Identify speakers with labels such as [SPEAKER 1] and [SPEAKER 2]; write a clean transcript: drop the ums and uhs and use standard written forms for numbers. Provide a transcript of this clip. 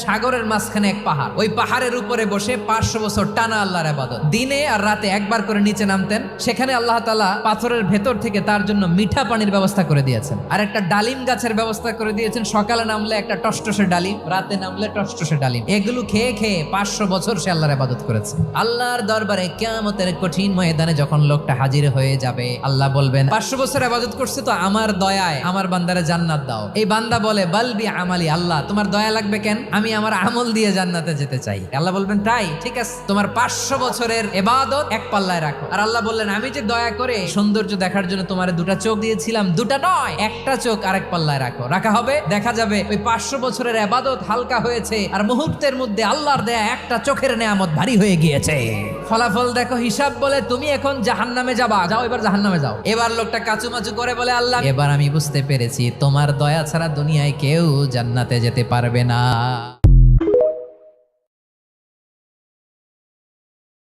[SPEAKER 1] সাগরের মাঝখানে এক পাহাড়, ওই পাহাড়ের উপরে বসে 500 বছর টানা আল্লাহর ইবাদত। দিনে আর রাতে একবার করে নিচে নামতেন। সেখানে আল্লাহ তাআলা পাথরের ভেতর থেকে তার জন্য মিঠা পানির ব্যবস্থা করে দিয়েছেন, আর একটা ডালিম গাছের ব্যবস্থা করে দিয়েছেন। সকালে নামলে একটা টসটসে ডালিম, রাতে নামলে টসটসে ডালিম। এগুলো খেয়ে খেয়ে 500 বছর সে আল্লাহর ইবাদত করেছে। আল্লাহর দরবারে কিয়ামতের কঠিন ময়দানে যখন লোকটা হাজির হয়ে যাবে, আল্লাহ বলবেন 500 বছর ইবাদত করছে তো আমার দয়ায় আমার বান্দারে জান্নাত দাও। এই বান্দা বলে বালবি আমালি, আল্লাহ তোমার দয়া লাগবে কেন? আমি আমার আমল দিয়ে জান্নাতে যেতে চাই। আল্লাহ বলবেন তাই ঠিক আছে, তোমার 500 বছরের ইবাদত এক পাল্লায় রাখো। আর আল্লাহ বললেন আমি যে দয়া করে সৌন্দর্য দেখার জন্য তোমারে 2টা চোখ দিয়েছিলাম, 2টা নয়, একটা চোখ আরেক পাল্লায় রাখো। রাখা হবে, দেখা যাবে ওই 500 বছরের ইবাদত হালকা হয়েছে, আর মুহূর্তের মধ্যে আল্লাহর দেয়া একটা চোখের নেয়ামত ভারী হয়ে গিয়েছে। ফলাফল দেখো, হিসাব বলে তুমি এখন জাহান্নামে যাবা, যাও এবার জাহান্নামে যাও। এবার লোকটা কাচুমাচু করে বলে আল্লাহ এবার আমি বুঝতে পেরেছি তোমার দয়া ছাড়া দুনিয়ায় কেউ জান্নাতে যেতে পারবে না।